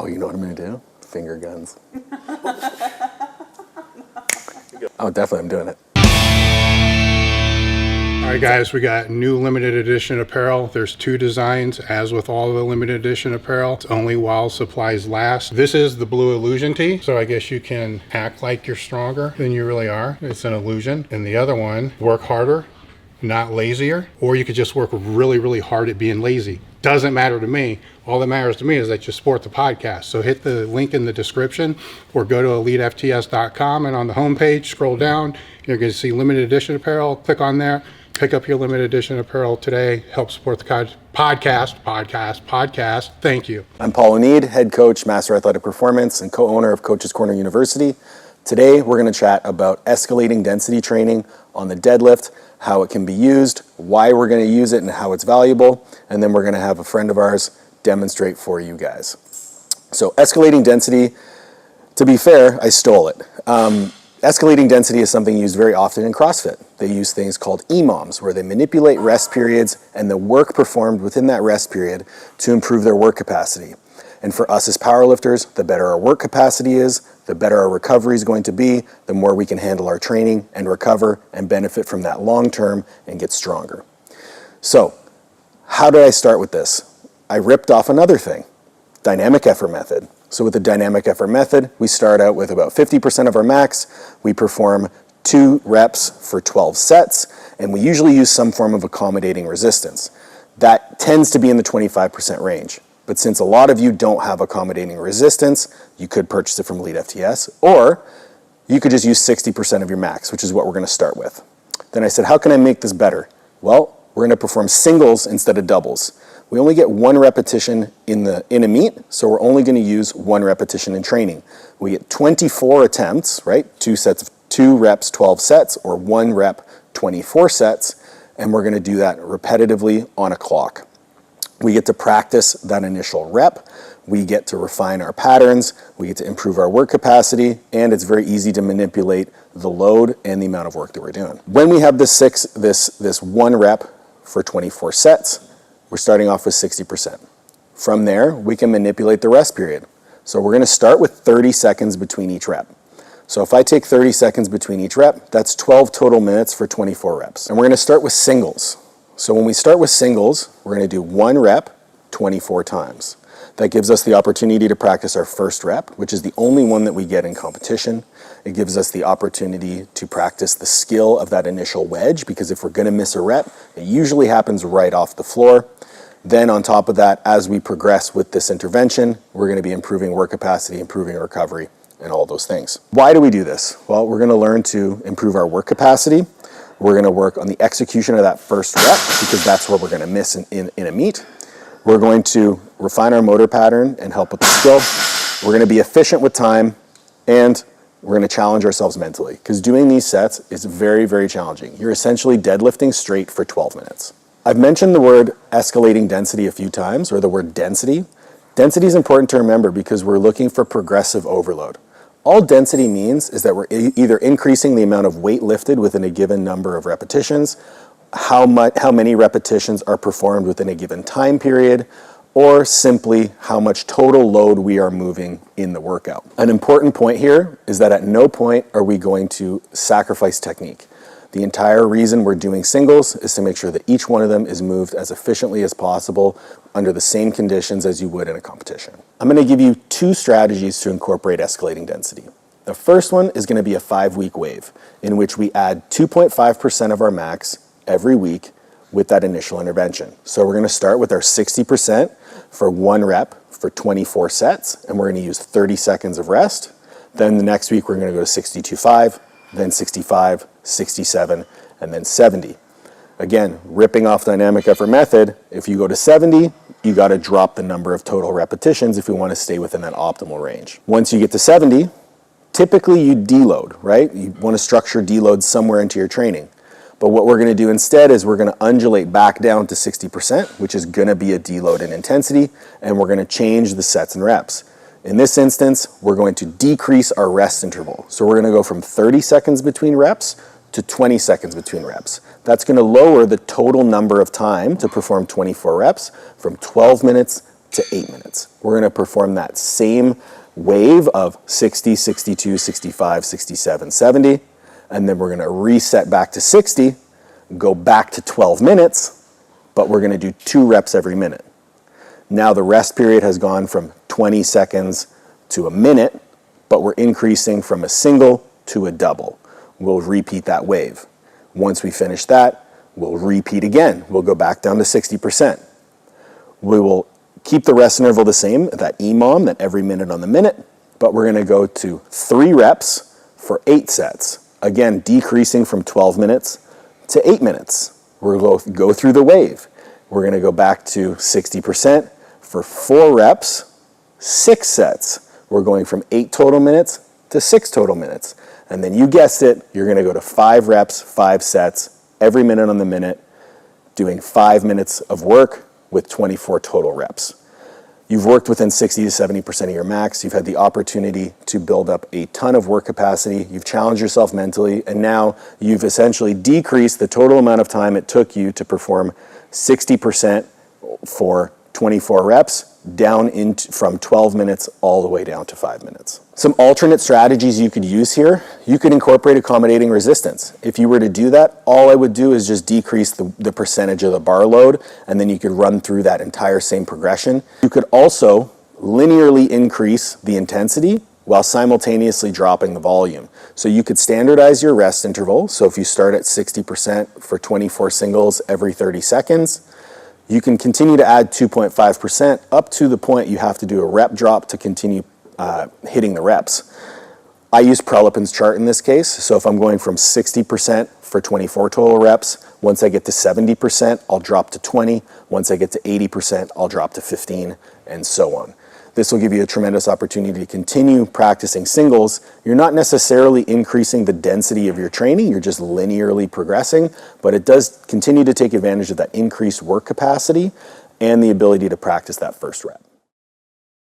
you know what I'm going to do? Finger guns. Oh, definitely, I'm doing it. All right, guys, we got new limited edition apparel. There's 2 designs, as with all the limited edition apparel. It's only while supplies last. This is the Blue Illusion tee, so I guess you can act like you're stronger than you really are. It's an illusion. And the other one, work harder, not lazier, or you could just work really, really hard at being lazy. Doesn't matter to me. All that matters to me is that you support the podcast. So hit the link in the description or go to elitefts.com, and on the homepage, scroll down, you're going to see limited edition apparel. Click on there. Pick up your limited edition apparel today. Help support the podcast. Thank you. I'm Paul Oneid, head coach, Master Athletic Performance, and co-owner of Coach's Corner University. Today, we're going to chat about escalating density training on the deadlift, how it can be used, why we're going to use it, and how it's valuable. And then we're going to have a friend of ours demonstrate for you guys. So escalating density, to be fair, I stole it. Escalating density is something used very often in CrossFit. They use things called EMOMs, where they manipulate rest periods and the work performed within that rest period to improve their work capacity. And for us as powerlifters, the better our work capacity is, the better our recovery is going to be, the more we can handle our training and recover and benefit from that long term and get stronger. So, how did I start with this? I ripped off another thing, dynamic effort method. So with the dynamic effort method, we start out with about 50% of our max. We perform 2 reps for 12 sets, and we usually use some form of accommodating resistance. That tends to be in the 25% range. But since a lot of you don't have accommodating resistance, you could purchase it from Elite FTS, or you could just use 60% of your max, which is what we're going to start with. Then I said, how can I make this better? Well, we're going to perform singles instead of doubles. We only get 1 repetition in a meet, so we're only going to use 1 repetition in training. We get 24 attempts, right? 2 sets of 2 reps, 12 sets, or 1 rep, 24 sets, and we're going to do that repetitively on a clock. We get to practice that initial rep. We get to refine our patterns. We get to improve our work capacity, and it's very easy to manipulate the load and the amount of work that we're doing. When we have this 1 rep for 24 sets, we're starting off with 60%. From there, we can manipulate the rest period. So we're going to start with 30 seconds between each rep. So if I take 30 seconds between each rep, that's 12 total minutes for 24 reps. And we're going to start with singles. So when we start with singles, we're going to do 1 rep 24 times. That gives us the opportunity to practice our first rep, which is the only one that we get in competition. It gives us the opportunity to practice the skill of that initial wedge, because if we're going to miss a rep, it usually happens right off the floor. Then on top of that, as we progress with this intervention, we're going to be improving work capacity, improving recovery, and all those things. Why do we do this? Well, we're going to learn to improve our work capacity. We're going to work on the execution of that first rep, because that's where we're going to miss in a meet. We're going to refine our motor pattern and help with the skill. We're going to be efficient with time, and we're going to challenge ourselves mentally, because doing these sets is very, very challenging. You're essentially deadlifting straight for 12 minutes. I've mentioned the word escalating density a few times, or the word density. Density is important to remember because we're looking for progressive overload. All density means is that we're either increasing the amount of weight lifted within a given number of repetitions, how many repetitions are performed within a given time period, or simply how much total load we are moving in the workout. An important point here is that at no point are we going to sacrifice technique. The entire reason we're doing singles is to make sure that each one of them is moved as efficiently as possible under the same conditions as you would in a competition. I'm going to give you 2 strategies to incorporate escalating density. The first one is going to be a 5-week wave, in which we add 2.5% of our max every week with that initial intervention. So we're going to start with our 60% for 1 rep for 24 sets, and we're going to use 30 seconds of rest. Then the next week we're going to go to 62.5, then 65, 67, and then 70. Again, ripping off dynamic effort method, if you go to 70, you got to drop the number of total repetitions if you want to stay within that optimal range. Once you get to 70, typically you deload, right? You want to structure deload somewhere into your training. But what we're going to do instead is we're going to undulate back down to 60%, which is going to be a deload in intensity, and we're going to change the sets and reps. In this instance, we're going to decrease our rest interval. So we're going to go from 30 seconds between reps to 20 seconds between reps. That's going to lower the total number of time to perform 24 reps from 12 minutes to 8 minutes. We're going to perform that same wave of 60, 62, 65, 67, 70, and then we're going to reset back to 60, go back to 12 minutes, but we're going to do 2 reps every minute. Now the rest period has gone from 20 seconds to a minute, but we're increasing from a single to a double. We'll repeat that wave. Once we finish that, we'll repeat again. We'll go back down to 60%. We will keep the rest interval the same, that EMOM, that every minute on the minute, but we're gonna go to 3 reps for 8 sets. Again, decreasing from 12 minutes to 8 minutes. We're gonna go through the wave. We're gonna go back to 60% for 4 reps, 6 sets. We're going from 8 total minutes to 6 total minutes. And then you guessed it, you're gonna go to 5 reps, 5 sets, every minute on the minute, doing 5 minutes of work with 24 total reps. You've worked within 60 to 70% of your max. You've had the opportunity to build up a ton of work capacity. You've challenged yourself mentally, and now you've essentially decreased the total amount of time it took you to perform 60% for 24 reps down from 12 minutes all the way down to 5 minutes. Some alternate strategies you could use here. You could incorporate accommodating resistance. If you were to do that, all I would do is just decrease the percentage of the bar load, and then you could run through that entire same progression. You could also linearly increase the intensity while simultaneously dropping the volume. So you could standardize your rest interval. So if you start at 60% for 24 singles every 30 seconds, you can continue to add 2.5% up to the point you have to do a rep drop to continue hitting the reps. I use Prelipin's chart in this case. So if I'm going from 60% for 24 total reps, once I get to 70%, I'll drop to 20. Once I get to 80%, I'll drop to 15, and so on. This will give you a tremendous opportunity to continue practicing singles. You're not necessarily increasing the density of your training, you're just linearly progressing, but it does continue to take advantage of that increased work capacity and the ability to practice that first rep.